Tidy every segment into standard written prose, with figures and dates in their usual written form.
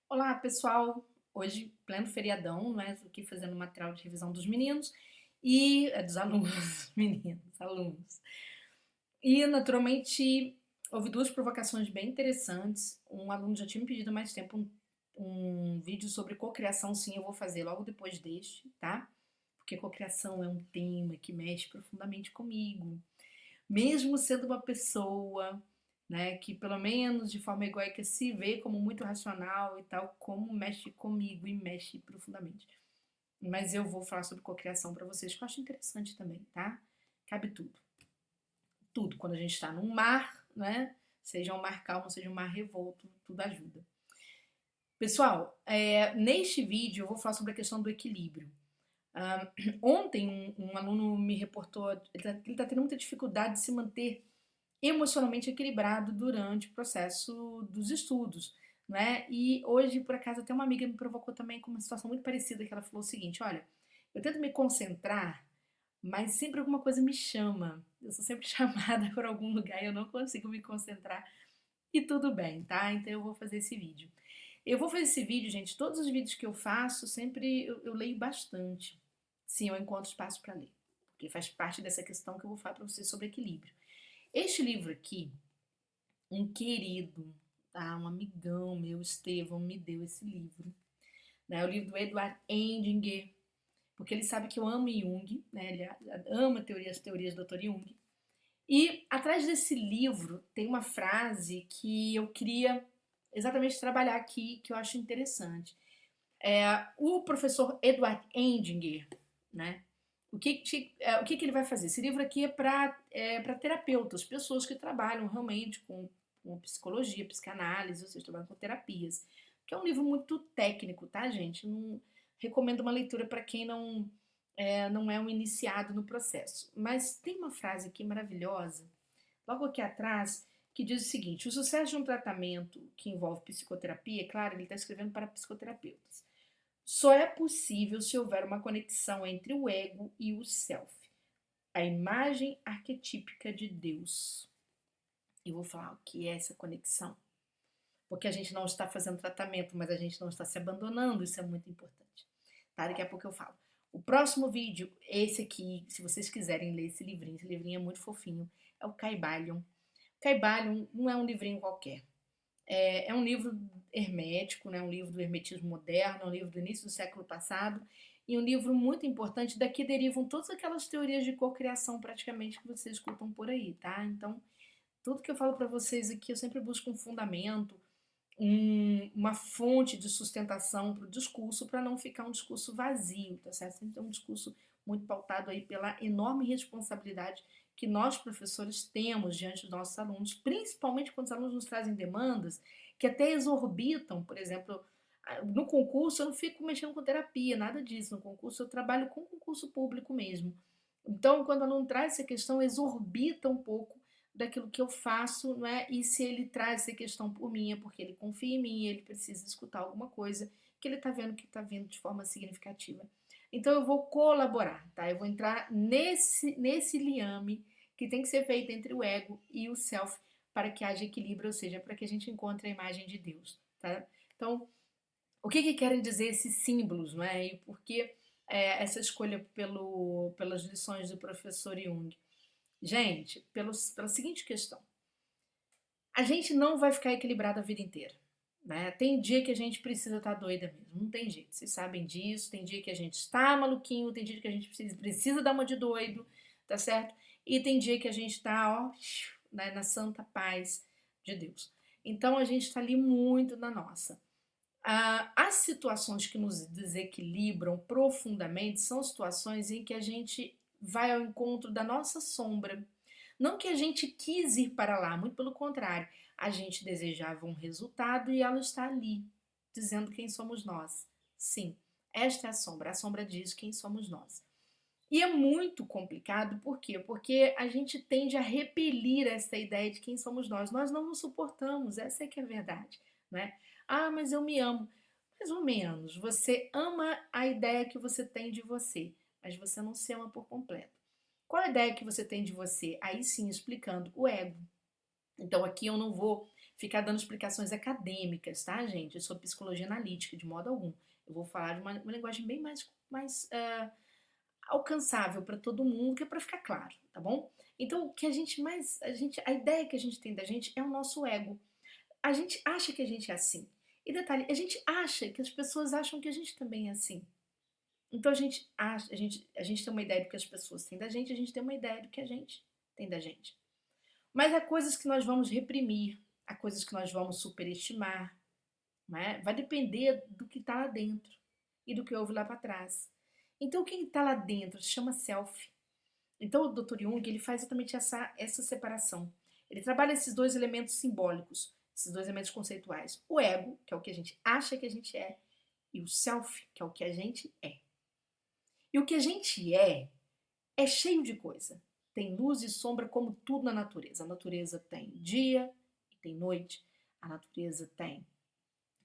Olá, pessoal! Hoje, pleno feriadão, né? Tô aqui fazendo material de revisão dos meninos e dos alunos, meninos, alunos. E, naturalmente, houve duas provocações bem interessantes. Um aluno já tinha me pedido há mais tempo um vídeo sobre cocriação, sim, eu vou fazer logo depois deste, tá? Porque cocriação é um tema que mexe profundamente comigo. Mesmo sendo uma pessoa, né, que pelo menos de forma egóica se vê como muito racional e tal, como mexe comigo e mexe profundamente. Mas eu vou falar sobre cocriação para vocês, que eu acho interessante também, tá? Cabe tudo. Tudo. Quando a gente está num mar, né? Seja um mar calmo, seja um mar revolto, tudo ajuda. Pessoal, neste vídeo eu vou falar sobre a questão do equilíbrio. Ontem um aluno me reportou, ele tá tendo muita dificuldade de se manter emocionalmente equilibrado durante o processo dos estudos, né? E hoje, por acaso, até uma amiga me provocou também com uma situação muito parecida, que ela falou o seguinte: olha, eu tento me concentrar, mas sempre alguma coisa me chama. Eu sou sempre chamada por algum lugar e eu não consigo me concentrar. E tudo bem, tá? Então eu vou fazer esse vídeo. Eu vou fazer esse vídeo, gente. Todos os vídeos que eu faço, sempre eu leio bastante. Sim, eu encontro espaço para ler, porque faz parte dessa questão que eu vou falar para vocês sobre equilíbrio. Este livro aqui, um querido, tá? Um amigão meu, Estevão, me deu esse livro. Né? É o livro do Edward Edinger, porque ele sabe que eu amo Jung, né? Ele ama as teorias do Dr. Jung. E atrás desse livro tem uma frase que eu queria exatamente trabalhar aqui, que eu acho interessante. O professor Edward Edinger, né? O que ele vai fazer? Esse livro aqui é para terapeutas, pessoas que trabalham realmente com psicologia, psicanálise, ou seja, trabalham com terapias. Que é um livro muito técnico, tá, gente? Não recomendo uma leitura para quem não é um iniciado no processo. Mas tem uma frase aqui maravilhosa, logo aqui atrás, que diz o seguinte: o sucesso de um tratamento que envolve psicoterapia, é claro, ele está escrevendo para psicoterapeutas, só é possível se houver uma conexão entre o ego e o self, a imagem arquetípica de Deus. E vou falar o que é essa conexão. Porque a gente não está fazendo tratamento, mas a gente não está se abandonando, isso é muito importante. Tá? Daqui a pouco eu falo. O próximo vídeo, esse aqui, se vocês quiserem ler esse livrinho é muito fofinho, é o Caibalion. Caibalion não é um livrinho qualquer. É um livro hermético, né? Um livro do hermetismo moderno, é um livro do início do século passado, e um livro muito importante. Daqui derivam todas aquelas teorias de cocriação praticamente que vocês escutam por aí, tá? Então, tudo que eu falo para vocês aqui, eu sempre busco um fundamento, uma fonte de sustentação para o discurso, para não ficar um discurso vazio, tá certo? Sempre um discurso muito pautado aí pela enorme responsabilidade que nós, professores, temos diante dos nossos alunos, principalmente quando os alunos nos trazem demandas que até exorbitam. Por exemplo, no concurso eu não fico mexendo com terapia, nada disso. No concurso eu trabalho com concurso público mesmo. Então, quando o aluno traz essa questão, exorbita um pouco daquilo que eu faço, não é? E se ele traz essa questão por mim, é porque ele confia em mim, ele precisa escutar alguma coisa que ele está vendo que está vindo de forma significativa. Então eu vou colaborar, tá? Eu vou entrar nesse liame que tem que ser feito entre o ego e o self para que haja equilíbrio, ou seja, para que a gente encontre a imagem de Deus, tá? Então, o que querem dizer esses símbolos, não é? E por que essa escolha pelas lições do professor Jung? Gente, pela seguinte questão: a gente não vai ficar equilibrado a vida inteira. Né? Tem dia que a gente precisa estar doida mesmo, não tem jeito, vocês sabem disso. Tem dia que a gente está maluquinho, tem dia que a gente precisa dar uma de doido, tá certo? E tem dia que a gente está, ó, né, na santa paz de Deus. Então a gente está ali muito na nossa. As situações que nos desequilibram profundamente são situações em que a gente vai ao encontro da nossa sombra. Não que a gente quis ir para lá, muito pelo contrário. A gente desejava um resultado e ela está ali, dizendo quem somos nós. Sim, esta é a sombra. A sombra diz quem somos nós. E é muito complicado, por quê? Porque a gente tende a repelir essa ideia de quem somos nós. Nós não nos suportamos, essa é que é a verdade, né? Ah, mas eu me amo. Mais ou menos. Você ama a ideia que você tem de você, mas você não se ama por completo. Qual a ideia que você tem de você? Aí sim, explicando o ego. Então aqui eu não vou ficar dando explicações acadêmicas, tá, gente? Sobre psicologia analítica, de modo algum. Eu vou falar de uma linguagem bem mais alcançável para todo mundo, que é para ficar claro, tá bom? Então, o que a ideia que a gente tem da gente é o nosso ego. A gente acha que a gente é assim. E detalhe, a gente acha que as pessoas acham que a gente também é assim. Então a gente tem uma ideia do que as pessoas têm da gente, a gente tem uma ideia do que a gente tem da gente. Mas há coisas que nós vamos reprimir, há coisas que nós vamos superestimar, né? Vai depender do que está lá dentro e do que houve lá para trás. Então o que está lá dentro se chama self. Então o Dr. Jung ele faz exatamente essa separação. Ele trabalha esses dois elementos simbólicos, esses dois elementos conceituais. O ego, que é o que a gente acha que a gente é, e o self, que é o que a gente é. E o que a gente é cheio de coisa. Tem luz e sombra como tudo na natureza. A natureza tem dia e tem noite. A natureza tem,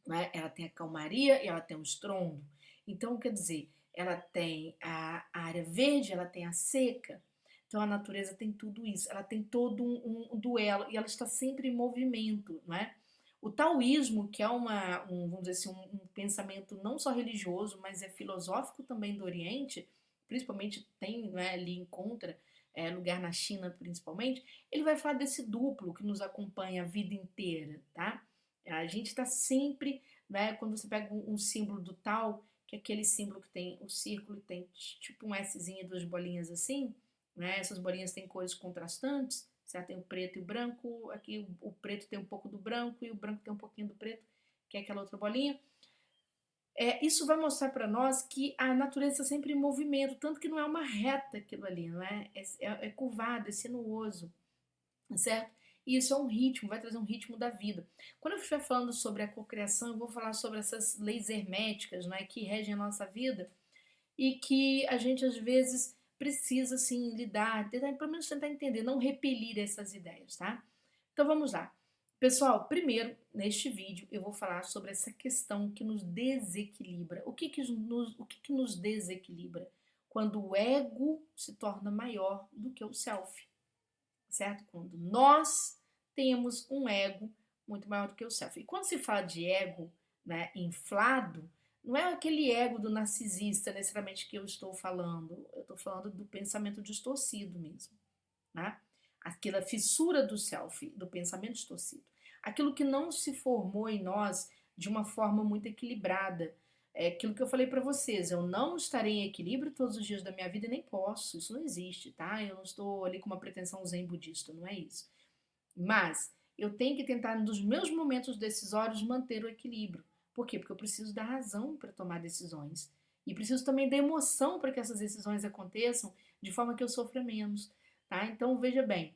né? Ela tem a calmaria e ela tem o estrondo. Então, quer dizer, ela tem a área verde, ela tem a seca. Então, a natureza tem tudo isso. Ela tem todo um duelo e ela está sempre em movimento, não é? O taoísmo, que é vamos dizer assim, um pensamento não só religioso, mas é filosófico também do Oriente, principalmente tem, né, ali encontra lugar na China principalmente, ele vai falar desse duplo que nos acompanha a vida inteira, tá? A gente está sempre, né, quando você pega um símbolo do Tao, que é aquele símbolo que tem o círculo e tem tipo um Szinho e duas bolinhas assim, né? Essas bolinhas têm cores contrastantes, certo? Tem o preto e o branco, aqui o preto tem um pouco do branco e o branco tem um pouquinho do preto, que é aquela outra bolinha. Isso vai mostrar para nós que a natureza está sempre em movimento, tanto que não é uma reta aquilo ali, não é? É curvado, é sinuoso, certo? E isso é um ritmo, vai trazer um ritmo da vida. Quando eu estiver falando sobre a cocriação, eu vou falar sobre essas leis herméticas, né, que regem a nossa vida e que a gente às vezes precisa assim lidar, pelo menos tentar entender, não repelir essas ideias, tá? Então vamos lá. Pessoal, primeiro, neste vídeo, eu vou falar sobre essa questão que nos desequilibra. O que nos desequilibra? Quando o ego se torna maior do que o self, certo? Quando nós temos um ego muito maior do que o self. E quando se fala de ego, né, inflado, não é aquele ego do narcisista necessariamente que eu estou falando. Eu estou falando do pensamento distorcido mesmo, né? Aquela fissura do self, do pensamento distorcido. Aquilo que não se formou em nós de uma forma muito equilibrada. É aquilo que eu falei para vocês, eu não estarei em equilíbrio todos os dias da minha vida e nem posso, isso não existe, tá? Eu não estou ali com uma pretensão zen budista, não é isso. Mas eu tenho que tentar, nos meus momentos decisórios, manter o equilíbrio. Por quê? Porque eu preciso da razão para tomar decisões. E preciso também da emoção para que essas decisões aconteçam de forma que eu sofra menos, tá? Então, veja bem,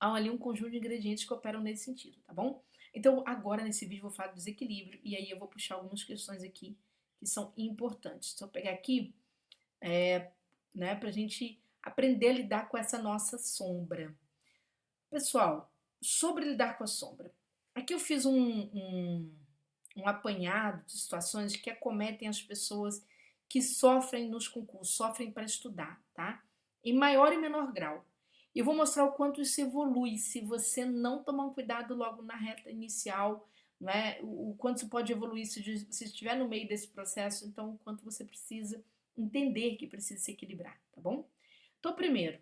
há ali um conjunto de ingredientes que operam nesse sentido, tá bom? Então, agora nesse vídeo eu vou falar do desequilíbrio e aí eu vou puxar algumas questões aqui que são importantes. Só pegar aqui, né, pra gente aprender a lidar com essa nossa sombra. Pessoal, sobre lidar com a sombra. Aqui eu fiz um apanhado de situações que acometem as pessoas que sofrem nos concursos, sofrem para estudar, tá? Em maior e menor grau. E eu vou mostrar o quanto isso evolui se você não tomar um cuidado logo na reta inicial, né? O quanto isso pode evoluir se estiver no meio desse processo, então o quanto você precisa entender que precisa se equilibrar, tá bom? Então, primeiro,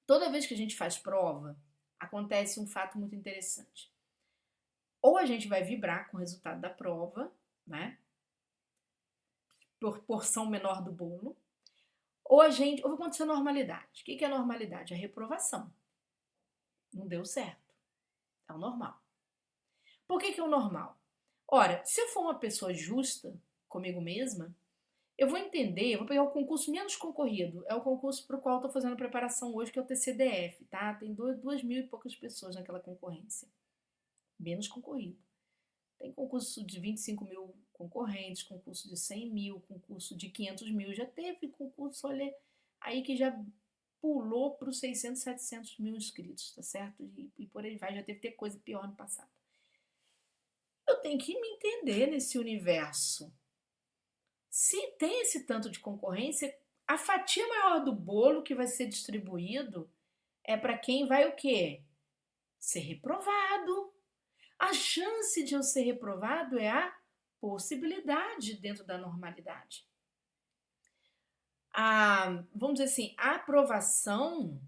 toda vez que a gente faz prova, acontece um fato muito interessante. Ou a gente vai vibrar com o resultado da prova, né? Por porção menor do bolo, ou vai acontecer normalidade. O que é normalidade? A reprovação. Não deu certo. É o normal. Por que é o normal? Ora, se eu for uma pessoa justa comigo mesma, eu vou entender, eu vou pegar o concurso menos concorrido. É o concurso para o qual eu estou fazendo preparação hoje, que é o TCDF, tá? Tem 2.000 e poucas pessoas naquela concorrência. Menos concorrido. Tem concurso de 25 mil concorrentes, concurso de 100 mil, concurso de 500 mil. Já teve concurso, olha, aí que já pulou para os 600, 700 mil inscritos, tá certo? E por aí vai, já teve ter coisa pior no passado. Eu tenho que me entender nesse universo. Se tem esse tanto de concorrência, a fatia maior do bolo que vai ser distribuído é para quem vai o quê? Ser reprovado. A chance de eu ser reprovado é a possibilidade dentro da normalidade. Vamos dizer assim, a aprovação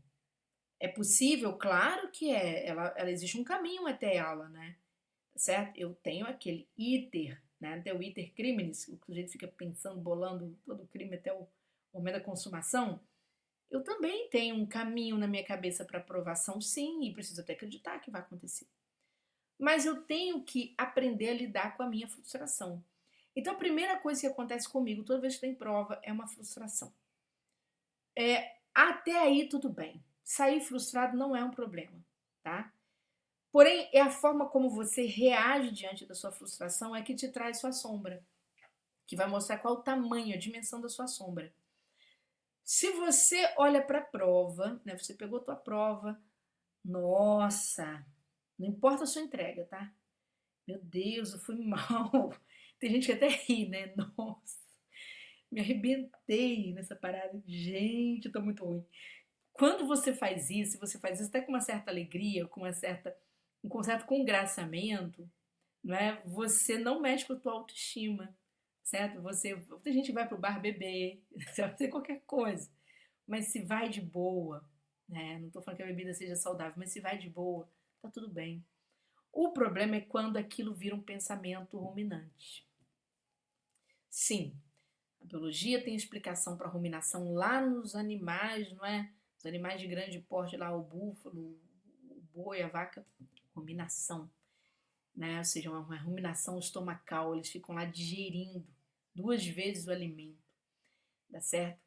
é possível? Claro que é. Ela existe um caminho até ela, né? Certo? Eu tenho aquele iter, né? Até o iter criminis, o que a gente fica pensando, bolando todo o crime até o momento da consumação. Eu também tenho um caminho na minha cabeça para aprovação, sim, e preciso até acreditar que vai acontecer. Mas eu tenho que aprender a lidar com a minha frustração. Então, a primeira coisa que acontece comigo toda vez que tem prova é uma frustração. Até aí tudo bem. Sair frustrado não é um problema, tá? Porém, é a forma como você reage diante da sua frustração é que te traz sua sombra, que vai mostrar qual o tamanho, a dimensão da sua sombra. Se você olha para a prova, né? Você pegou a tua prova, nossa, não importa a sua entrega, tá? Meu Deus, eu fui mal. Tem gente que até ri, né? Nossa, me arrebentei nessa parada. Gente, eu tô muito ruim. Quando você faz isso até com uma certa alegria, com um certo congraçamento, não é? Você não mexe com a tua autoestima, certo? Muita gente vai pro bar beber, você vai fazer qualquer coisa, mas se vai de boa, né? Não tô falando que a bebida seja saudável, mas se vai de boa, tá tudo bem. O problema é quando aquilo vira um pensamento ruminante. Sim, a biologia tem explicação para ruminação lá nos animais, não é? Os animais de grande porte lá, o búfalo, o boi, a vaca, ruminação, né? Ou seja, uma ruminação estomacal, eles ficam lá digerindo 2 vezes o alimento, tá certo?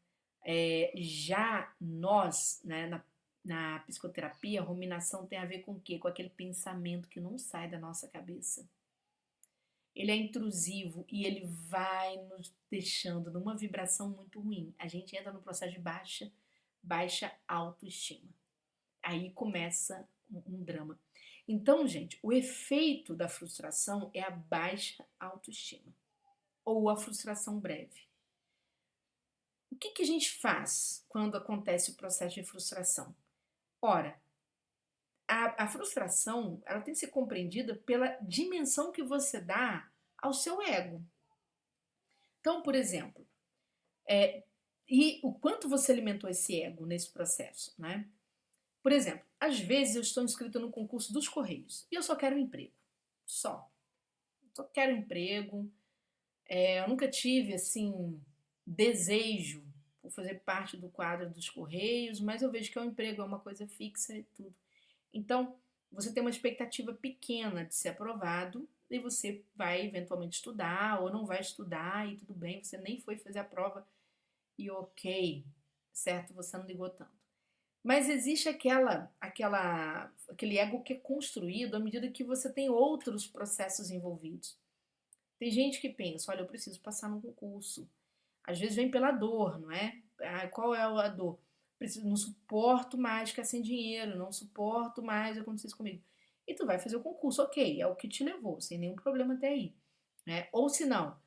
Já nós, né, na psicoterapia, a ruminação tem a ver com o quê? Com aquele pensamento que não sai da nossa cabeça. Ele é intrusivo e ele vai nos deixando numa vibração muito ruim. A gente entra no processo de baixa autoestima. Aí começa um drama. Então, gente, o efeito da frustração é a baixa autoestima ou a frustração breve. O que a gente faz quando acontece o processo de frustração? Ora, a frustração ela tem que ser compreendida pela dimensão que você dá ao seu ego. Então, por exemplo, e o quanto você alimentou esse ego nesse processo, né? Por exemplo, às vezes eu estou inscrita no concurso dos Correios e eu só quero um emprego. Só. Só quero um emprego. Eu nunca tive, assim, desejo por fazer parte do quadro dos Correios, mas eu vejo que é um emprego, é uma coisa fixa e tudo. Então, você tem uma expectativa pequena de ser aprovado e você vai eventualmente estudar ou não vai estudar e tudo bem, você nem foi fazer a prova e ok, certo? Você não ligou tanto. Mas existe aquele ego que é construído à medida que você tem outros processos envolvidos. Tem gente que pensa, olha, eu preciso passar no concurso. Às vezes vem pela dor, não é? Qual é a dor? Não suporto mais ficar sem dinheiro, não suporto mais acontecer isso comigo. E tu vai fazer o concurso, ok, é o que te levou, sem nenhum problema até aí. Né? Ou se não,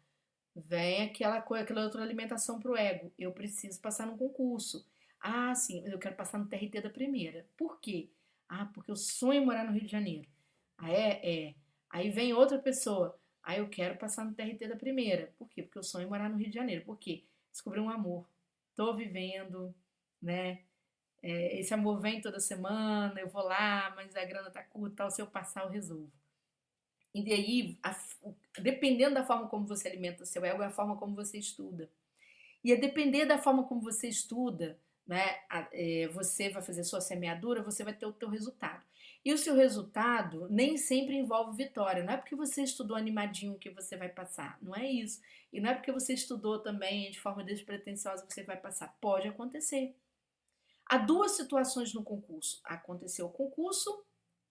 vem aquela outra alimentação pro ego. Eu preciso passar no concurso. Ah, sim, eu quero passar no TRT da primeira. Por quê? Ah, porque eu sonho em morar no Rio de Janeiro. Ah, é? É. Aí vem outra pessoa. Ah, eu quero passar no TRT da primeira. Por quê? Porque eu sonho em morar no Rio de Janeiro. Por quê? Descobri um amor. Tô vivendo, né? Esse amor vem toda semana, eu vou lá, mas a grana tá curta, tal, se eu passar eu resolvo. E aí, dependendo da forma como você alimenta o seu ego, é a forma como você estuda. E a depender da forma como você estuda, né, você vai fazer sua semeadura, você vai ter o teu resultado. E o seu resultado nem sempre envolve vitória. Não é porque você estudou animadinho que você vai passar. Não é isso. E não é porque você estudou também de forma despretensiosa que você vai passar. Pode acontecer. Há duas situações no concurso. Aconteceu o concurso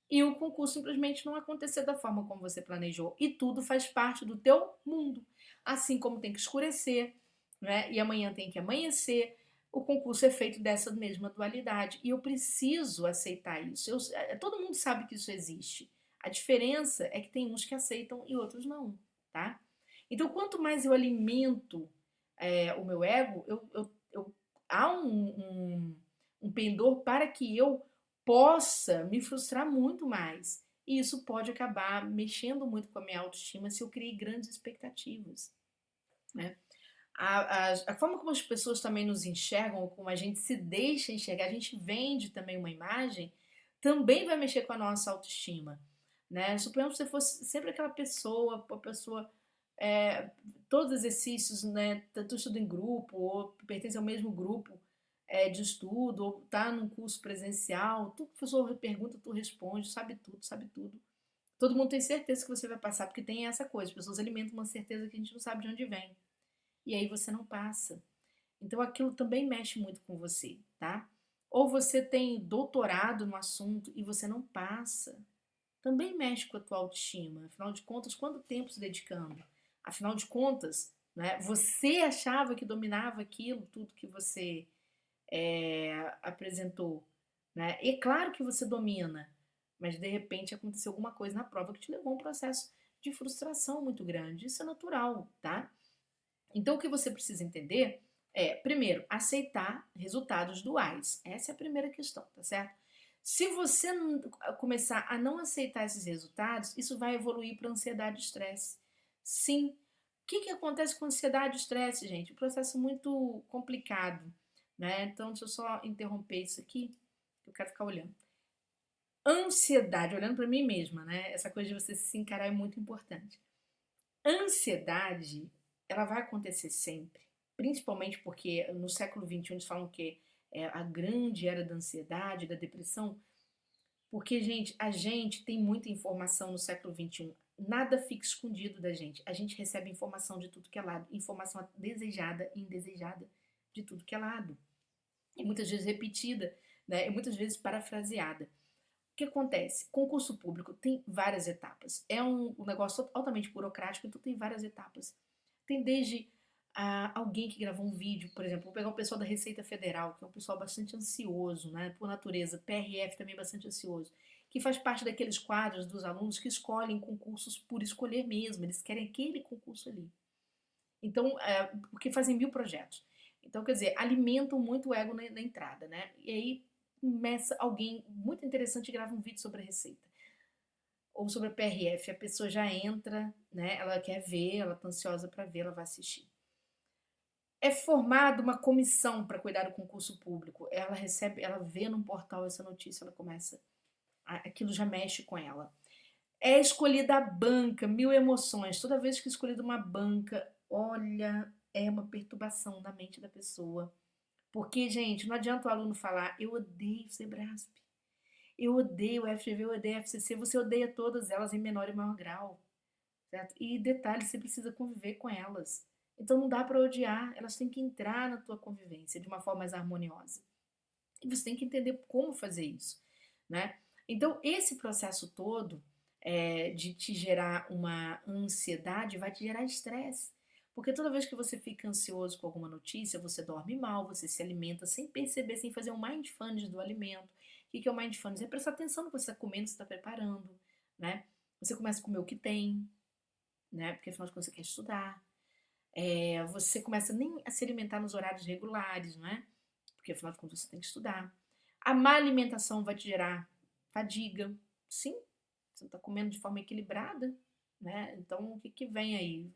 e o concurso simplesmente não acontecer da forma como você planejou. E tudo faz parte do teu mundo. Assim como tem que escurecer, né? E amanhã tem que amanhecer. O concurso é feito dessa mesma dualidade. E eu preciso aceitar isso. Todo mundo sabe que isso existe. A diferença é que tem uns que aceitam e outros não, tá? Então, quanto mais eu alimento o meu ego, há um pendor para que eu possa me frustrar muito mais. E isso pode acabar mexendo muito com a minha autoestima se eu criei grandes expectativas, né? A forma como as pessoas também nos enxergam, ou como a gente se deixa enxergar, a gente vende também uma imagem, também vai mexer com a nossa autoestima, né? Suponhamos que você fosse sempre aquela pessoa, a pessoa, é, todos os exercícios, né? Tu estuda em grupo, ou pertence ao mesmo grupo de estudo, ou tá num curso presencial, tu, o professor pergunta, tu responde, sabe tudo, sabe tudo. Todo mundo tem certeza que você vai passar, porque tem essa coisa, as pessoas alimentam uma certeza que a gente não sabe de onde vem. E aí você não passa. Então aquilo também mexe muito com você, tá? Ou você tem doutorado no assunto e você não passa. Também mexe com a tua autoestima. Afinal de contas, quanto tempo se dedicando? Afinal de contas, né, você achava que dominava aquilo, tudo que você apresentou, né? E é claro que você domina, mas de repente aconteceu alguma coisa na prova que te levou a um processo de frustração muito grande. Isso é natural, tá? Então, o que você precisa entender é, primeiro, aceitar resultados duais. Essa é a primeira questão, tá certo? Se você começar a não aceitar esses resultados, isso vai evoluir para ansiedade e estresse. Sim. O que, que acontece com ansiedade e estresse, gente? Um processo muito complicado, né? Então, deixa eu só interromper isso aqui, que eu quero ficar olhando. Ansiedade, olhando para mim mesma, né? Essa coisa de você se encarar é muito importante. Ansiedade, ela vai acontecer sempre, principalmente porque no século XXI eles falam que é a grande era da ansiedade, da depressão, porque, gente, a gente tem muita informação no século XXI, nada fica escondido da gente, a gente recebe informação de tudo que é lado, informação desejada e indesejada de tudo que é lado, e muitas vezes repetida, né, e muitas vezes parafraseada. O que acontece? Concurso público tem várias etapas. É um negócio altamente burocrático, então tem várias etapas. Tem desde alguém que gravou um vídeo, por exemplo, vou pegar o pessoal da Receita Federal, que é um pessoal bastante ansioso, né, por natureza, PRF também é bastante ansioso, que faz parte daqueles quadros dos alunos que escolhem concursos por escolher mesmo, eles querem aquele concurso ali. Então, porque fazem 1000 projetos. Então, quer dizer, alimentam muito o ego na entrada, né? E aí começa alguém muito interessante e grava um vídeo sobre a receita. Ou sobre a PRF, a pessoa já entra, né? Ela quer ver, ela tá ansiosa para ver, ela vai assistir. É formada uma comissão para cuidar do concurso público. Ela recebe, ela vê num portal essa notícia, ela começa, aquilo já mexe com ela. É escolhida a banca, 1000 emoções. Toda vez que é escolhida uma banca, olha, é uma perturbação na mente da pessoa. Porque, gente, não adianta o aluno falar, eu odeio o Sebrasp, eu odeio o FGV, eu odeio a FCC, você odeia todas elas em menor e maior grau, certo? E detalhe, você precisa conviver com elas. Então não dá para odiar, elas têm que entrar na tua convivência de uma forma mais harmoniosa. E você tem que entender como fazer isso, né? Então, esse processo todo de te gerar uma ansiedade vai te gerar estresse. Porque toda vez que você fica ansioso com alguma notícia, você dorme mal, você se alimenta sem perceber, sem fazer um mindfulness do alimento. O que é o mindfulness? É prestar atenção no que você está comendo, você está preparando, né? Você começa a comer o que tem, né? Porque afinal de contas você quer estudar. Você começa nem a se alimentar nos horários regulares, né? Porque afinal de contas você tem que estudar. A má alimentação vai te gerar fadiga, sim, você não está comendo de forma equilibrada, né? Então o que, que vem aí?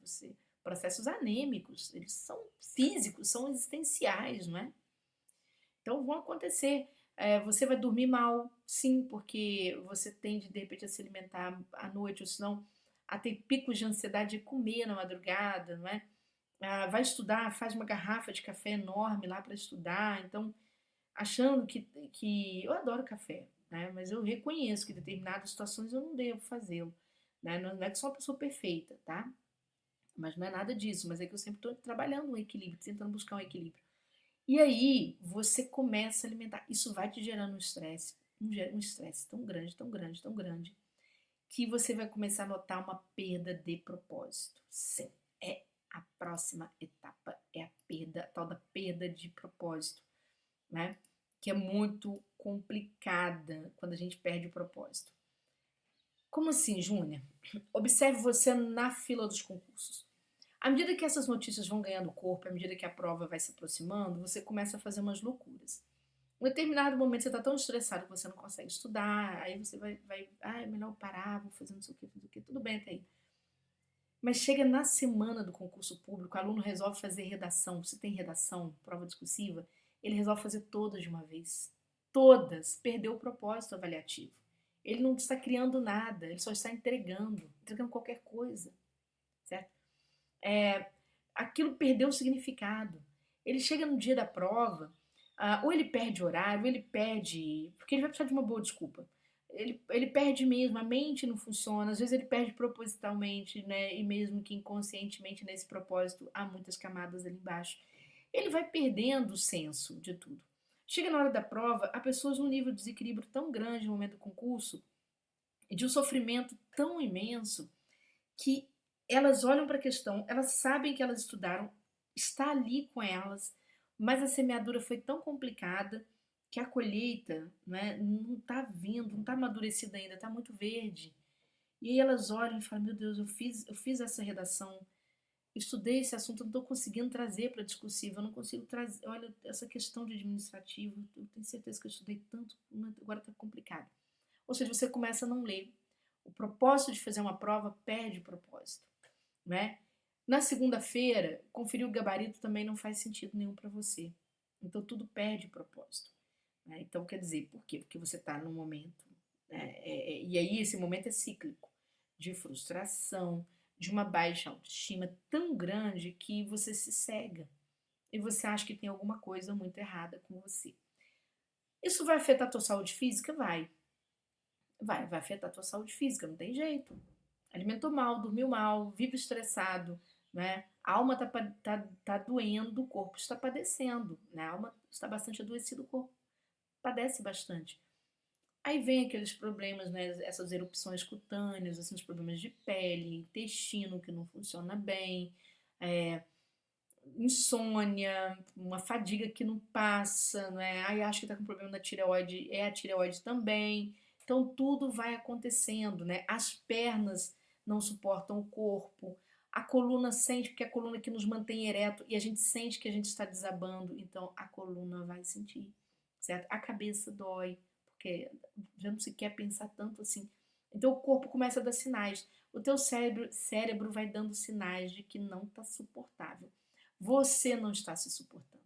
Processos anêmicos, eles são físicos, são existenciais, não é? Então vão acontecer. Você vai dormir mal, sim, porque você tende de repente a se alimentar à noite, ou senão a ter picos de ansiedade de comer na madrugada, não é? Vai estudar, faz uma garrafa de café enorme lá para estudar, então achando que eu adoro café, né? Mas eu reconheço que em determinadas situações eu não devo fazê-lo, né? Não é que sou uma pessoa perfeita, tá? Mas não é nada disso, mas é que eu sempre estou trabalhando um equilíbrio, tentando buscar um equilíbrio. E aí você começa a alimentar, isso vai te gerando um estresse, um estresse tão grande, tão grande, tão grande, que você vai começar a notar uma perda de propósito. Sim, é a próxima etapa, é a perda, a tal da perda de propósito, né? Que é muito complicada quando a gente perde o propósito. Como assim, Júnior? Observe você na fila dos concursos. À medida que essas notícias vão ganhando corpo, à medida que a prova vai se aproximando, você começa a fazer umas loucuras. Um determinado momento você tá tão estressado que você não consegue estudar, aí você é melhor eu parar, vou fazer não sei o que, fazer o que, tudo bem até aí. Mas chega na semana do concurso público, o aluno resolve fazer redação. Se tem redação, prova discursiva, ele resolve fazer todas de uma vez. Todas. Perdeu o propósito avaliativo. Ele não está criando nada, ele só está entregando qualquer coisa, certo? Aquilo perdeu o significado. Ele chega no dia da prova, ou ele perde horário, ou ele perde. Porque ele vai precisar de uma boa desculpa. Ele perde mesmo, a mente não funciona, às vezes ele perde propositalmente, né? E mesmo que inconscientemente nesse propósito há muitas camadas ali embaixo. Ele vai perdendo o senso de tudo. Chega na hora da prova, há pessoas num nível de desequilíbrio tão grande no momento do concurso e de um sofrimento tão imenso que elas olham para a questão, elas sabem que elas estudaram, está ali com elas, mas a semeadura foi tão complicada que a colheita, né, não está vindo, não está amadurecida ainda, está muito verde. E aí elas olham e falam, meu Deus, eu fiz essa redação, estudei esse assunto, eu não estou conseguindo trazer para a discursiva, eu não consigo trazer, olha, essa questão de administrativo, eu tenho certeza que eu estudei tanto, agora está complicado. Ou seja, você começa a não ler. O propósito de fazer uma prova perde o propósito, né? Na segunda-feira, conferir o gabarito também não faz sentido nenhum para você. Então tudo perde o propósito, né? Então quer dizer, por quê? Porque você está num momento, né? E aí esse momento é cíclico, de frustração, de uma baixa autoestima tão grande que você se cega e você acha que tem alguma coisa muito errada com você. Isso vai afetar a tua saúde física? Vai afetar a tua saúde física, não tem jeito. Alimentou mal, dormiu mal, vive estressado, né? A alma tá doendo, o corpo está padecendo, né? A alma está bastante adoecida, o corpo padece bastante. Aí vem aqueles problemas, né? Essas erupções cutâneas, assim, os problemas de pele, intestino que não funciona bem, é, insônia, uma fadiga que não passa, né? Aí acho que tá com problema na tireoide, é a tireoide também. Então tudo vai acontecendo, né? As pernas não suportam o corpo, a coluna sente, porque é a coluna que nos mantém ereto, e a gente sente que a gente está desabando, então a coluna vai sentir, certo? A cabeça dói, porque já não se quer pensar tanto assim. Então o corpo começa a dar sinais. O teu cérebro vai dando sinais de que não está suportável. Você não está se suportando.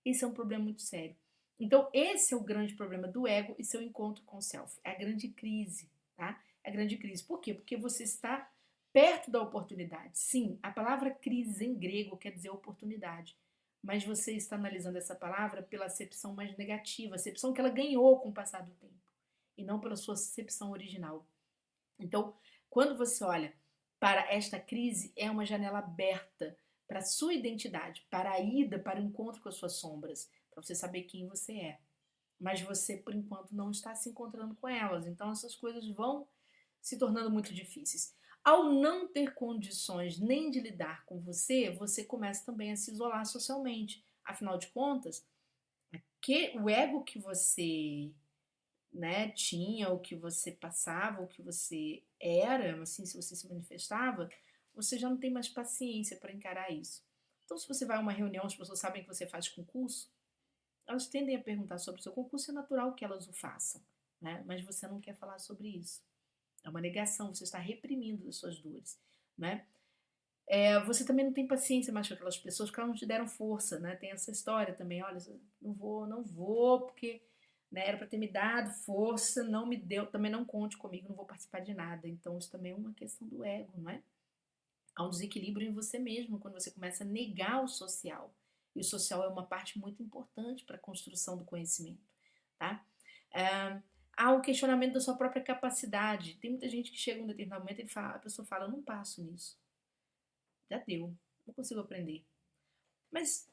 Esse é um problema muito sério. Então, esse é o grande problema do ego e seu encontro com o self. É a grande crise, tá? É a grande crise. Por quê? Porque você está perto da oportunidade. Sim, a palavra crise em grego quer dizer oportunidade. Mas você está analisando essa palavra pela acepção mais negativa, a acepção que ela ganhou com o passar do tempo, e não pela sua acepção original. Então, quando você olha para esta crise, é uma janela aberta para a sua identidade, para a ida, para o encontro com as suas sombras, para você saber quem você é. Mas você, por enquanto, não está se encontrando com elas. Então, essas coisas vão se tornando muito difíceis. Ao não ter condições nem de lidar com você, você começa também a se isolar socialmente. Afinal de contas, que o ego que você, né, tinha, o que você passava, o que você era, assim, se você se manifestava, você já não tem mais paciência para encarar isso. Então, se você vai a uma reunião, as pessoas sabem que você faz concurso, elas tendem a perguntar sobre o seu concurso, é natural que elas o façam, né? Mas você não quer falar sobre isso. É uma negação, você está reprimindo as suas dores, né? Você também não tem paciência mais com aquelas pessoas porque elas não te deram força, né? Tem essa história também, olha, não vou, porque, né, era para ter me dado força, não me deu, também não conte comigo, não vou participar de nada. Então isso também é uma questão do ego, não é? Há um desequilíbrio em você mesmo quando você começa a negar o social. E o social é uma parte muito importante para a construção do conhecimento, tá? É, há o questionamento da sua própria capacidade. Tem muita gente que chega em um determinado momento e a pessoa fala, eu não passo nisso. Já deu, não consigo aprender. Mas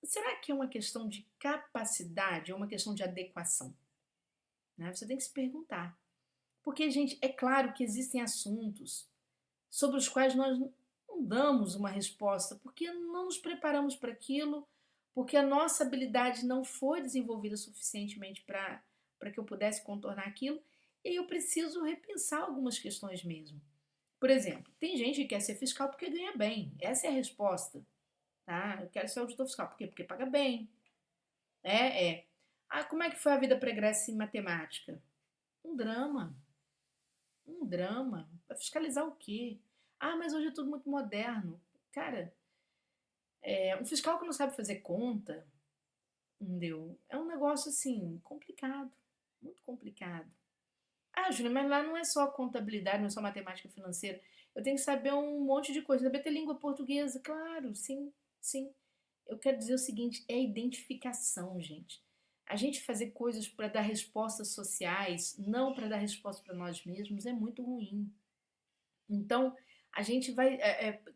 será que é uma questão de capacidade ou uma questão de adequação? Né? Você tem que se perguntar. Porque, gente, é claro que existem assuntos sobre os quais nós não damos uma resposta, porque não nos preparamos para aquilo, porque a nossa habilidade não foi desenvolvida suficientemente para que eu pudesse contornar aquilo, e aí eu preciso repensar algumas questões mesmo. Por exemplo, tem gente que quer ser fiscal porque ganha bem. Essa é a resposta. Tá? Eu quero ser auditor fiscal. Por quê? Porque paga bem. É. Ah, como é que foi a vida pregressa em matemática? Um drama, um drama. Vai fiscalizar o quê? Ah, mas hoje é tudo muito moderno. Cara, um fiscal que não sabe fazer conta, entendeu? É um negócio assim, complicado, muito complicado. Ah, Júlia, mas lá não é só contabilidade, não é só matemática financeira. Eu tenho que saber um monte de coisa. Saber ter língua portuguesa, claro, sim, sim. Eu quero dizer o seguinte, é identificação, gente. A gente fazer coisas para dar respostas sociais, não para dar resposta para nós mesmos, é muito ruim. Então, a gente vai,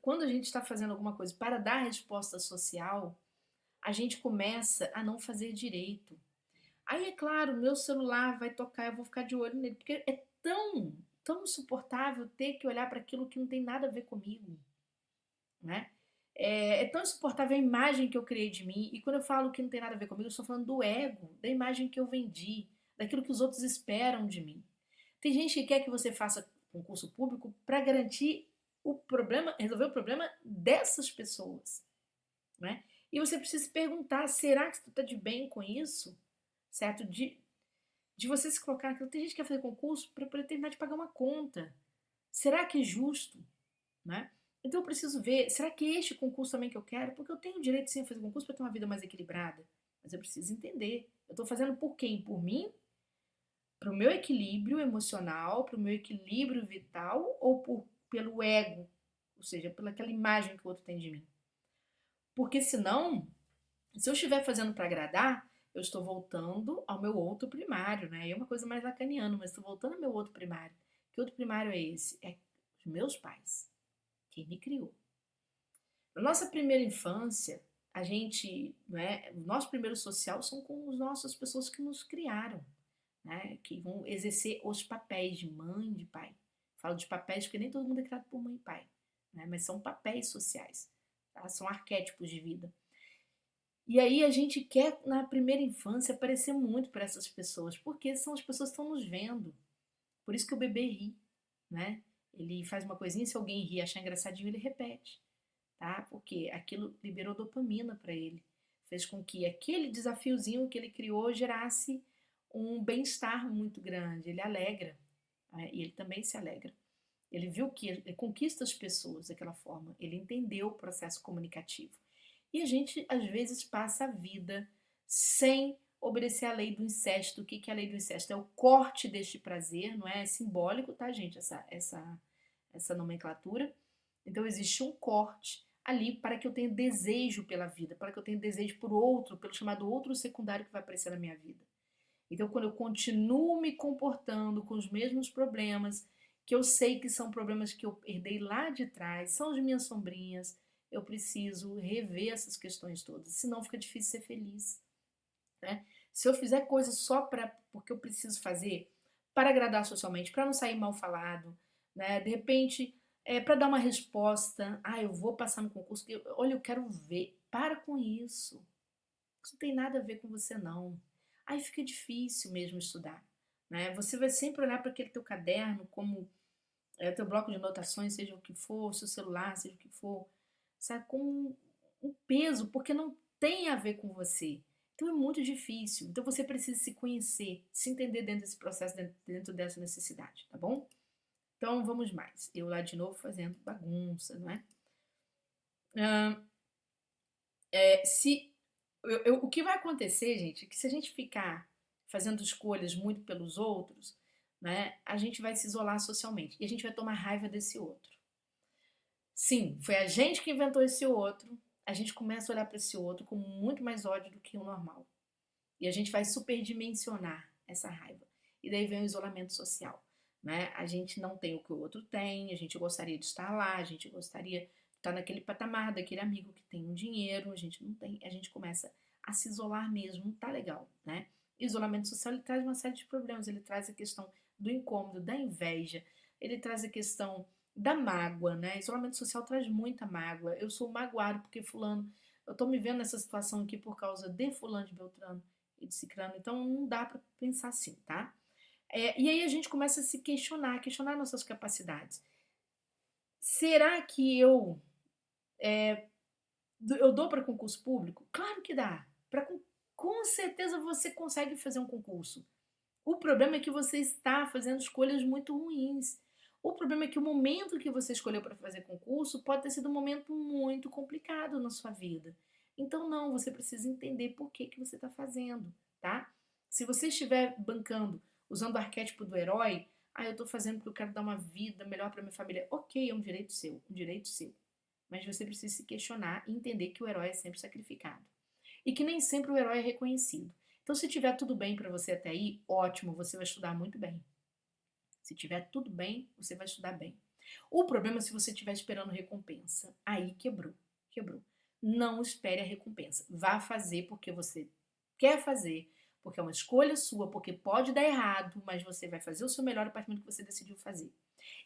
quando a gente está fazendo alguma coisa para dar resposta social, a gente começa a não fazer direito. Aí, é claro, meu celular vai tocar, eu vou ficar de olho nele, porque é tão insuportável ter que olhar para aquilo que não tem nada a ver comigo, né? É tão insuportável a imagem que eu criei de mim, e quando eu falo que não tem nada a ver comigo, eu estou falando do ego, da imagem que eu vendi, daquilo que os outros esperam de mim. Tem gente que quer que você faça concurso público para garantir o problema, resolver o problema dessas pessoas, né? E você precisa se perguntar, será que você está de bem com isso? Certo? De você se colocar naquilo. Tem gente que quer fazer concurso para poder terminar de pagar uma conta. Será que é justo? Né? Então eu preciso ver, será que é este concurso também que eu quero? Porque eu tenho direito sim a fazer concurso para ter uma vida mais equilibrada. Mas eu preciso entender. Eu estou fazendo por quem? Por mim? Para o meu equilíbrio emocional, para o meu equilíbrio vital ou pelo ego? Ou seja, pela aquela imagem que o outro tem de mim. Porque senão, se eu estiver fazendo para agradar, eu estou voltando ao meu outro primário, né? É uma coisa mais lacaniana, mas estou voltando ao meu outro primário. Que outro primário é esse? É os meus pais, quem me criou. Na nossa primeira infância, a gente, né, o nosso primeiro social são com as nossas pessoas que nos criaram, né? Que vão exercer os papéis de mãe, de pai. Falo de papéis porque nem todo mundo é criado por mãe e pai, né? Mas são papéis sociais, tá? São arquétipos de vida. E aí a gente quer, na primeira infância, aparecer muito para essas pessoas, porque são as pessoas que estão nos vendo. Por isso que o bebê ri, né? Ele faz uma coisinha, se alguém ri e achar engraçadinho, ele repete, tá? Porque aquilo liberou dopamina para ele. Fez com que aquele desafiozinho que ele criou gerasse um bem-estar muito grande. Ele alegra, né? E ele também se alegra. Ele viu que ele conquista as pessoas daquela forma. Ele entendeu o processo comunicativo. E a gente, às vezes, passa a vida sem obedecer à lei do incesto. O que é a lei do incesto? É o corte deste prazer, não é? É simbólico, tá, gente? Essa nomenclatura. Então, existe um corte ali para que eu tenha desejo pela vida, para que eu tenha desejo por outro, pelo chamado outro secundário que vai aparecer na minha vida. Então, quando eu continuo me comportando com os mesmos problemas, que eu sei que são problemas que eu herdei lá de trás, são as minhas sombrinhas, eu preciso rever essas questões todas, senão fica difícil ser feliz, né? Se eu fizer coisas só porque eu preciso fazer, para agradar socialmente, para não sair mal falado, né? De repente, para dar uma resposta, eu vou passar no concurso, olha, eu quero ver. Para com isso. Isso não tem nada a ver com você, não. Aí fica difícil mesmo estudar, né? Você vai sempre olhar para aquele teu caderno como teu bloco de anotações, seja o que for, seu celular, seja o que for, sabe, com um peso, porque não tem a ver com você. Então é muito difícil. Então você precisa se conhecer, se entender dentro desse processo, dentro dessa necessidade, tá bom? Então vamos mais. Eu lá de novo fazendo bagunça, não é? Ah, se o que vai acontecer, gente, é que se a gente ficar fazendo escolhas muito pelos outros, né, a gente vai se isolar socialmente e a gente vai tomar raiva desse outro. Sim, foi a gente que inventou esse outro. A gente começa a olhar para esse outro com muito mais ódio do que o normal. E a gente vai superdimensionar essa raiva. E daí vem o isolamento social, né? A gente não tem o que o outro tem, a gente gostaria de estar lá, a gente gostaria de estar naquele patamar daquele amigo que tem um dinheiro, a gente não tem, a gente começa a se isolar mesmo, não tá legal, né? E o isolamento social ele traz uma série de problemas, ele traz a questão do incômodo, da inveja, ele traz a questão da mágoa, né? Isolamento social traz muita mágoa. Eu sou magoado porque fulano, eu tô me vendo nessa situação aqui por causa de fulano de Beltrano e de ciclano. Então não dá para pensar assim, tá? E aí a gente começa a se questionar nossas capacidades. Será que eu dou para concurso público? Claro que dá. Para com certeza você consegue fazer um concurso. O problema é que você está fazendo escolhas muito ruins. O problema é que o momento que você escolheu para fazer concurso pode ter sido um momento muito complicado na sua vida. Então, não, você precisa entender por que que você está fazendo, tá? Se você estiver bancando, usando o arquétipo do herói, eu estou fazendo porque eu quero dar uma vida melhor para minha família. Ok, é um direito seu, um direito seu. Mas você precisa se questionar e entender que o herói é sempre sacrificado. E que nem sempre o herói é reconhecido. Então, se tiver tudo bem para você até aí, ótimo, você vai estudar muito bem. Se tiver tudo bem, você vai estudar bem. O problema é se você estiver esperando recompensa. Aí quebrou, quebrou. Não espere a recompensa. Vá fazer porque você quer fazer, porque é uma escolha sua, porque pode dar errado, mas você vai fazer o seu melhor a partir do momento que você decidiu fazer.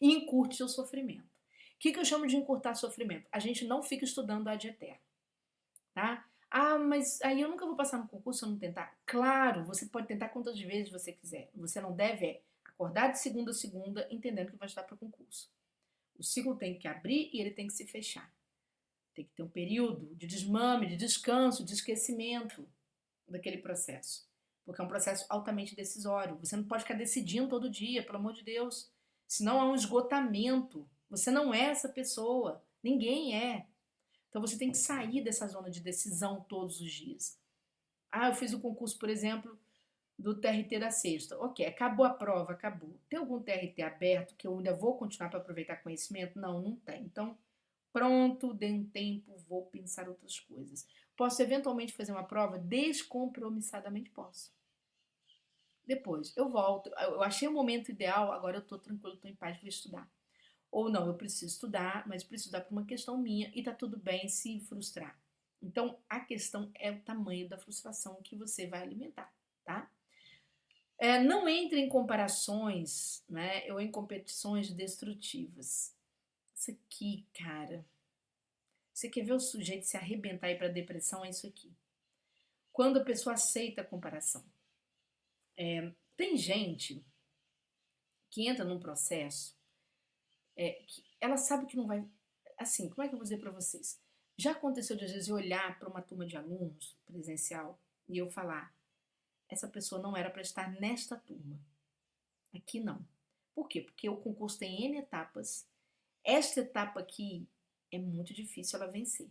E encurte seu sofrimento. O que eu chamo de encurtar sofrimento? A gente não fica estudando ad eterno, tá? Mas aí eu nunca vou passar no concurso se eu não tentar. Claro, você pode tentar quantas vezes você quiser. Você não deve acordar de segunda a segunda entendendo que vai estudar para o concurso. O ciclo tem que abrir e ele tem que se fechar. Tem que ter um período de desmame, de descanso, de esquecimento daquele processo. Porque é um processo altamente decisório. Você não pode ficar decidindo todo dia, pelo amor de Deus. Senão há um esgotamento. Você não é essa pessoa. Ninguém é. Então você tem que sair dessa zona de decisão todos os dias. Eu fiz o concurso, por exemplo, do TRT da sexta. Ok, acabou a prova, acabou. Tem algum TRT aberto que eu ainda vou continuar para aproveitar conhecimento? Não, não tem. Então, pronto, dei um tempo, vou pensar outras coisas. Posso eventualmente fazer uma prova? Descompromissadamente posso. Depois, eu volto. Eu achei o momento ideal, agora eu estou tranquilo, estou em paz, vou estudar. Ou não, eu preciso estudar, mas preciso estudar por uma questão minha e tá tudo bem se frustrar. Então, a questão é o tamanho da frustração que você vai alimentar, tá? Não entre em comparações, né, ou em competições destrutivas. Isso aqui, cara, você quer ver o sujeito se arrebentar e ir para depressão? É isso aqui. Quando a pessoa aceita a comparação. Tem gente que entra num processo que ela sabe que não vai. Assim, como é que eu vou dizer para vocês? Já aconteceu de às vezes eu olhar para uma turma de alunos presencial e eu falar: essa pessoa não era para estar nesta turma. Aqui não. Por quê? Porque o concurso tem N etapas. Esta etapa aqui é muito difícil ela vencer.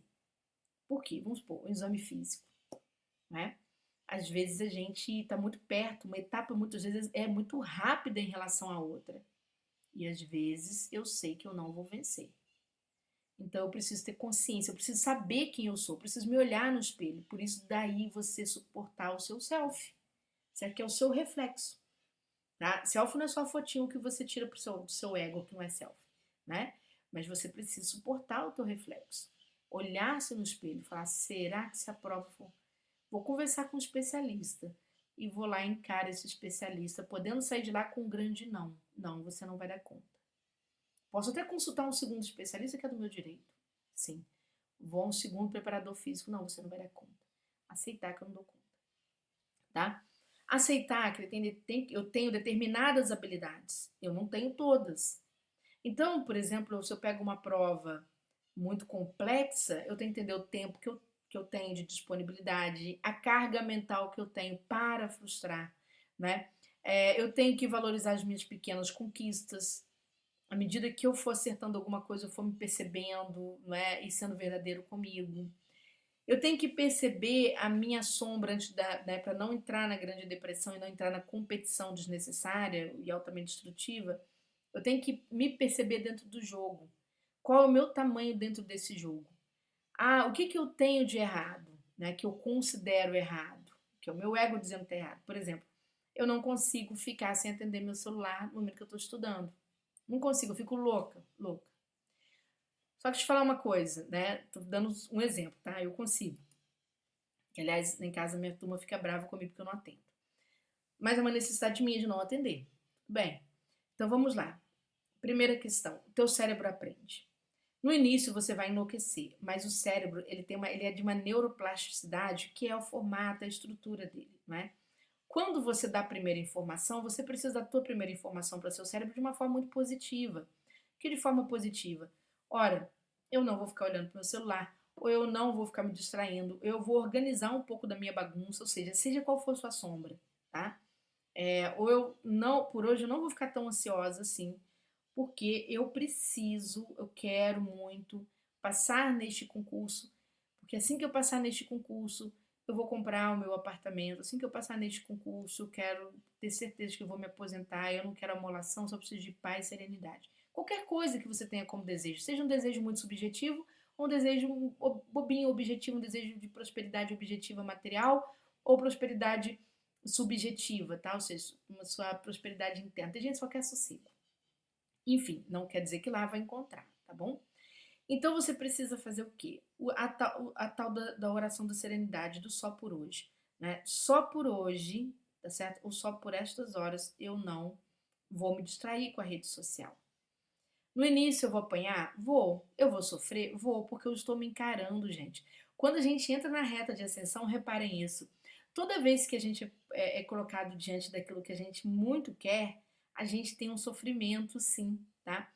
Por quê? Vamos supor, um exame físico, né? Às vezes a gente está muito perto, uma etapa muitas vezes é muito rápida em relação à outra. E às vezes eu sei que eu não vou vencer. Então eu preciso ter consciência, eu preciso saber quem eu sou, eu preciso me olhar no espelho. Por isso daí você suportar o seu self, certo? Que é o seu reflexo, tá? Self não é só a fotinho que você tira do seu ego, que não é self, né? Mas você precisa suportar o teu reflexo. Olhar-se no espelho e falar, será que se a prova for? Vou conversar com um especialista e vou lá encarar esse especialista, podendo sair de lá com um grande não. Não, você não vai dar conta. Posso até consultar um segundo especialista que é do meu direito. Sim. Vou a um segundo preparador físico. Não, você não vai dar conta. Aceitar que eu não dou conta. Tá? Aceitar que eu tenho determinadas habilidades. Eu não tenho todas. Então, por exemplo, se eu pego uma prova muito complexa, eu tenho que entender o tempo que eu tenho de disponibilidade, a carga mental que eu tenho para frustrar, né? Eu tenho que valorizar as minhas pequenas conquistas. À medida que eu for acertando alguma coisa, eu for me percebendo, né, e sendo verdadeiro comigo. Eu tenho que perceber a minha sombra antes né, para não entrar na grande depressão e não entrar na competição desnecessária e altamente destrutiva. Eu tenho que me perceber dentro do jogo. Qual é o meu tamanho dentro desse jogo? O que que eu tenho de errado, né, que eu considero errado, que é o meu ego dizendo que é errado. Por exemplo, eu não consigo ficar sem atender meu celular no momento que eu estou estudando. Não consigo, eu fico louca, louca. Só que te falar uma coisa, né? Tô dando um exemplo, tá? Eu consigo. Que, aliás, em casa minha turma fica brava comigo porque eu não atendo. Mas é uma necessidade minha de não atender. Bem, então vamos lá. Primeira questão, o teu cérebro aprende. No início você vai enlouquecer, mas o cérebro ele é de uma neuroplasticidade que é o formato, a estrutura dele, né? Quando você dá a primeira informação, você precisa da tua primeira informação para seu cérebro de uma forma muito positiva. Que de forma positiva? Ora, eu não vou ficar olhando para o meu celular. ou eu não vou ficar me distraindo, eu vou organizar um pouco da minha bagunça, ou seja qual for a sua sombra, tá? Ou eu não, por hoje eu não vou ficar tão ansiosa assim, porque eu preciso, eu quero muito passar neste concurso, porque assim que eu passar neste concurso, eu vou comprar o meu apartamento, assim que eu passar neste concurso, eu quero ter certeza que eu vou me aposentar, eu não quero amolação, só preciso de paz e serenidade. Qualquer coisa que você tenha como desejo, seja um desejo muito subjetivo, ou um desejo bobinho, objetivo, um desejo de prosperidade objetiva material, ou prosperidade subjetiva, tá? Ou seja, uma sua prosperidade interna. Tem gente que só quer sossego. Enfim, não quer dizer que lá vai encontrar, tá bom? Então você precisa fazer o quê? A tal da oração da serenidade, do só por hoje, né? Só por hoje, tá certo? Ou só por estas horas eu não vou me distrair com a rede social. No início eu vou apanhar? Vou. Eu vou sofrer? Vou, porque eu estou me encarando, gente. Quando a gente entra na reta de ascensão, reparem isso. Toda vez que a gente é colocado diante daquilo que a gente muito quer, a gente tem um sofrimento, sim, tá?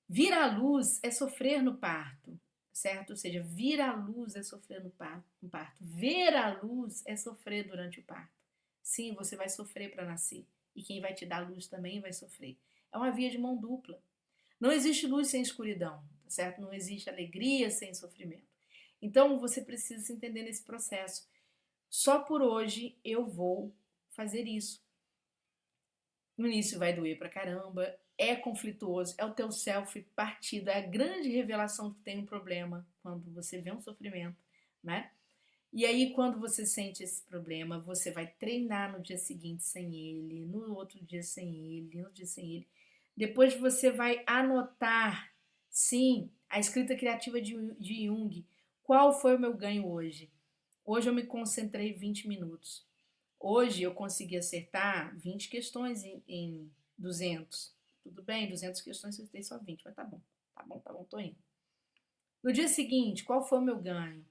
Vir à luz é sofrer no parto, certo? Ou seja, vir à luz é sofrer no parto. Ver a luz é sofrer durante o parto. Sim, você vai sofrer para nascer. E quem vai te dar luz também vai sofrer. É uma via de mão dupla. Não existe luz sem escuridão, tá certo? Não existe alegria sem sofrimento. Então você precisa se entender nesse processo. Só por hoje eu vou fazer isso. No início vai doer pra caramba, é conflituoso, é o teu self partido, é a grande revelação que tem um problema quando você vê um sofrimento, né? E aí, quando você sente esse problema, você vai treinar no dia seguinte sem ele, no outro dia sem ele, no dia sem ele. Depois você vai anotar, sim, a escrita criativa de Jung. Qual foi o meu ganho hoje? Hoje eu me concentrei 20 minutos. Hoje eu consegui acertar 20 questões em 200. Tudo bem, 200 questões eu acertei só 20, mas tá bom. Tá bom, tá bom, tô indo. No dia seguinte, qual foi o meu ganho?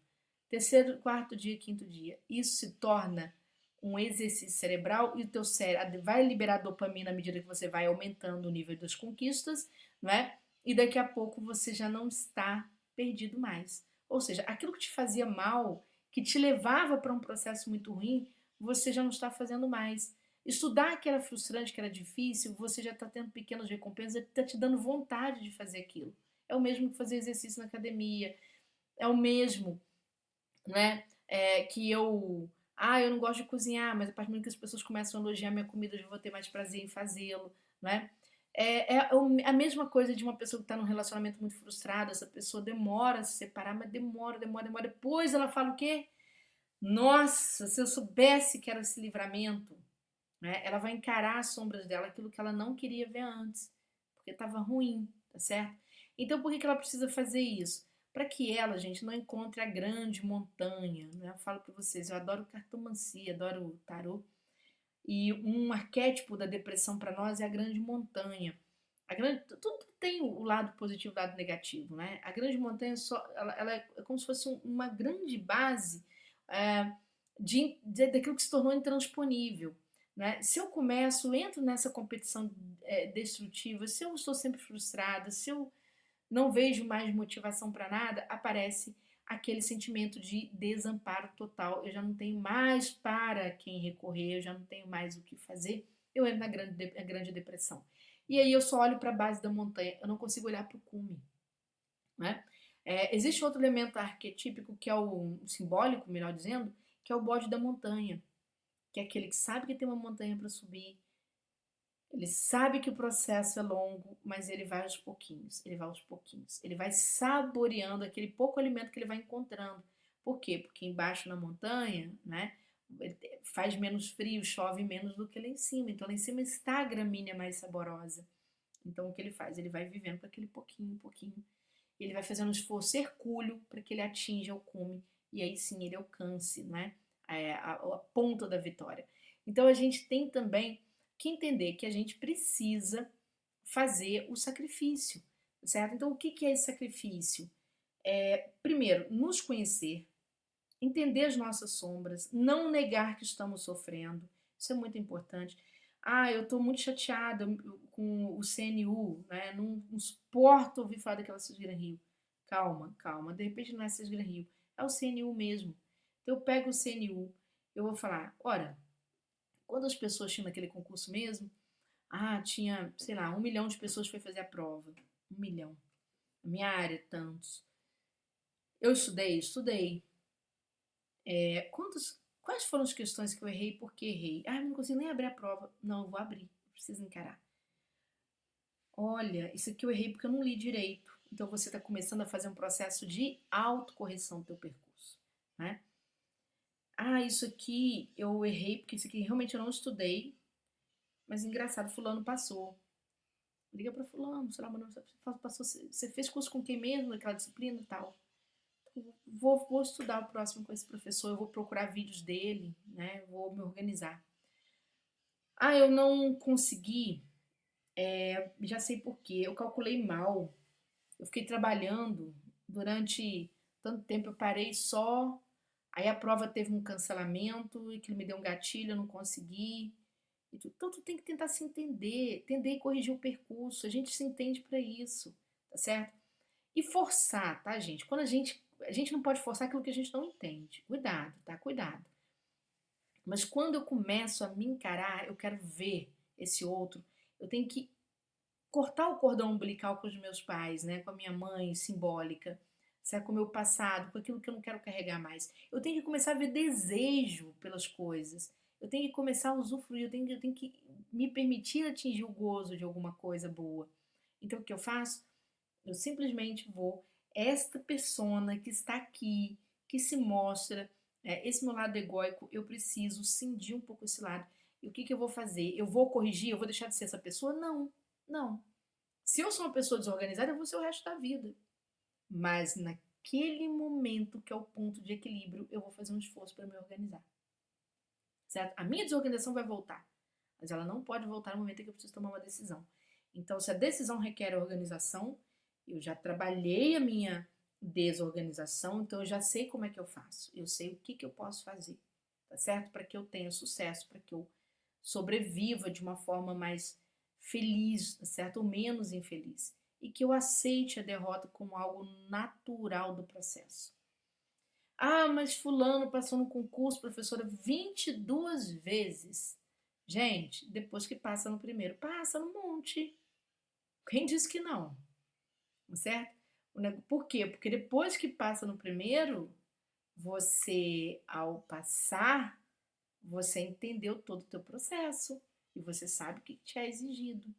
Terceiro, quarto dia, quinto dia. Isso se torna um exercício cerebral e o teu cérebro vai liberar dopamina à medida que você vai aumentando o nível das conquistas, não é? E daqui a pouco você já não está perdido mais. Ou seja, aquilo que te fazia mal, que te levava para um processo muito ruim, você já não está fazendo mais. Estudar que era frustrante, que era difícil, você já está tendo pequenas recompensas, está te dando vontade de fazer aquilo. É o mesmo que fazer exercício na academia, é o mesmo, né? Que eu não gosto de cozinhar, mas a partir do momento que as pessoas começam a elogiar minha comida, eu já vou ter mais prazer em fazê-lo, né? A mesma coisa de uma pessoa que está num relacionamento muito frustrado, essa pessoa demora a se separar, mas demora, demora, demora. Depois ela fala o quê? Nossa, se eu soubesse que era esse livramento, né? Ela vai encarar as sombras dela, aquilo que ela não queria ver antes, porque estava ruim, tá certo? Então por que ela precisa fazer isso? Para que ela, gente, não encontre a grande montanha, né? Eu falo para vocês, eu adoro cartomancia, adoro tarô, e um arquétipo da depressão para nós é a grande montanha. Tudo tem o lado positivo e o lado negativo, né? A grande montanha ela é como se fosse uma grande base é, daquilo que se tornou intransponível. Né? Se eu entro nessa competição destrutiva, se eu estou sempre frustrada, se eu não vejo mais motivação para nada, aparece aquele sentimento de desamparo total. Eu já não tenho mais para quem recorrer, eu já não tenho mais o que fazer. Eu entro na grande depressão. E aí eu só olho para a base da montanha, eu não consigo olhar para o cume. Né? Existe outro elemento arquetípico que é o simbólico, melhor dizendo, que é o bode da montanha, que é aquele que sabe que tem uma montanha para subir, ele sabe que o processo é longo, mas ele vai aos pouquinhos, ele vai aos pouquinhos. Ele vai saboreando aquele pouco alimento que ele vai encontrando. Por quê? Porque embaixo na montanha, né, faz menos frio, chove menos do que lá em cima. Então lá em cima está a gramínea mais saborosa. Então o que ele faz? Ele vai vivendo com aquele pouquinho, pouquinho. Ele vai fazendo um esforço hercúleo para que ele atinja o cume e aí sim ele alcance, né, a ponta da vitória. Então a gente tem também que entender que a gente precisa fazer o sacrifício, certo? Então o que é esse sacrifício? Primeiro, nos conhecer, entender as nossas sombras, não negar que estamos sofrendo, isso é muito importante. Eu estou muito chateada com o CNU, né? Não suporto ouvir falar daquela Cisgira Rio. Calma, calma. De repente não é Cisgran Rio, é o CNU mesmo. Então eu pego o CNU, eu vou falar, ora, quantas pessoas tinham naquele concurso mesmo? Ah, tinha, sei lá, 1 milhão de pessoas foi fazer a prova. 1 milhão. Na minha área, tantos. Eu estudei, estudei. Quais foram as questões que eu errei e por que errei? Ah, eu não consigo nem abrir a prova. Não, eu vou abrir. Preciso encarar. Olha, isso aqui eu errei porque eu não li direito. Então você está começando a fazer um processo de autocorreção do teu percurso, né? Ah, isso aqui eu errei porque isso aqui realmente eu não estudei, mas engraçado, fulano passou. Liga para fulano, sei lá, mano, passou, você fez curso com quem mesmo, naquela disciplina e tal. Vou estudar o próximo com esse professor, eu vou procurar vídeos dele, né? Vou me organizar. Ah, eu não consegui, já sei por quê. Eu calculei mal. Eu fiquei trabalhando durante tanto tempo, eu parei só. Aí a prova teve um cancelamento e que me deu um gatilho, eu não consegui. Então tu tem que tentar se entender, entender e corrigir o percurso. A gente se entende para isso, tá certo? E forçar, tá, gente? Quando a gente não pode forçar aquilo que a gente não entende. Cuidado, tá? Cuidado. Mas quando eu começo a me encarar, eu quero ver esse outro, eu tenho que cortar o cordão umbilical com os meus pais, né? Com a minha mãe simbólica, certo? Com o meu passado, com aquilo que eu não quero carregar mais. Eu tenho que começar a ver desejo pelas coisas. Eu tenho que começar a usufruir, eu tenho que me permitir atingir o gozo de alguma coisa boa. Então o que eu faço? Eu simplesmente vou, esta persona que está aqui, que se mostra, esse meu lado egóico, eu preciso cindir um pouco esse lado. E o que que eu vou fazer? Eu vou corrigir? Eu vou deixar de ser essa pessoa? Não, não. Se eu sou uma pessoa desorganizada, eu vou ser o resto da vida. Mas naquele momento que é o ponto de equilíbrio, eu vou fazer um esforço para me organizar. Certo? A minha desorganização vai voltar, mas ela não pode voltar no momento em que eu preciso tomar uma decisão. Então, se a decisão requer organização, eu já trabalhei a minha desorganização, então eu já sei como é que eu faço. Eu sei o que que eu posso fazer, tá certo? Para que eu tenha sucesso, para que eu sobreviva de uma forma mais feliz, tá certo? Ou menos infeliz. E que eu aceite a derrota como algo natural do processo. Ah, mas fulano passou no concurso, professora, 22 vezes. Gente, depois que passa no primeiro, passa no monte. Quem disse que não? Certo? Por quê? Porque depois que passa no primeiro, você, ao passar, você entendeu todo o teu processo e você sabe o que te é exigido.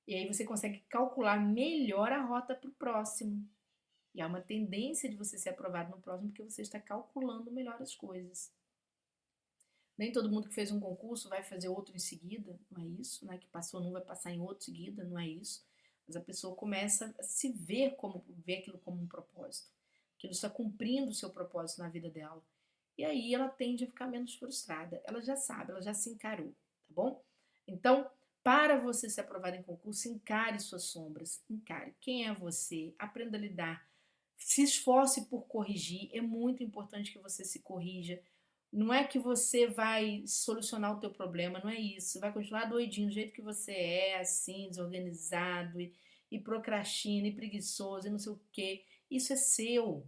E aí você consegue calcular melhor a rota para o próximo. E há uma tendência de você ser aprovado no próximo porque você está calculando melhor as coisas. Nem todo mundo que fez um concurso vai fazer outro em seguida, não é isso, né? Que passou num vai passar em outro em seguida, não é isso. Mas a pessoa começa a se ver aquilo como um propósito. Que ele está cumprindo o seu propósito na vida dela. E aí ela tende a ficar menos frustrada. Ela já sabe, ela já se encarou, tá bom? Então, para você ser aprovado em concurso, encare suas sombras, encare quem é você, aprenda a lidar, se esforce por corrigir, é muito importante que você se corrija. Não é que você vai solucionar o teu problema, não é isso. Você vai continuar doidinho do jeito que você é, assim, desorganizado e procrastina e preguiçoso e não sei o quê. Isso é seu.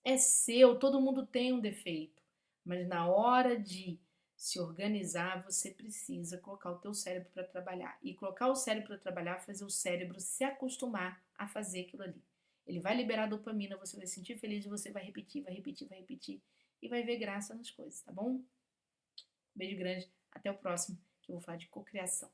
É seu, todo mundo tem um defeito. Mas na hora de se organizar, você precisa colocar o teu cérebro para trabalhar. E colocar o cérebro para trabalhar, fazer o cérebro se acostumar a fazer aquilo ali. Ele vai liberar dopamina, você vai se sentir feliz e você vai repetir, vai repetir, vai repetir. E vai ver graça nas coisas, tá bom? Beijo grande, até o próximo, que eu vou falar de cocriação.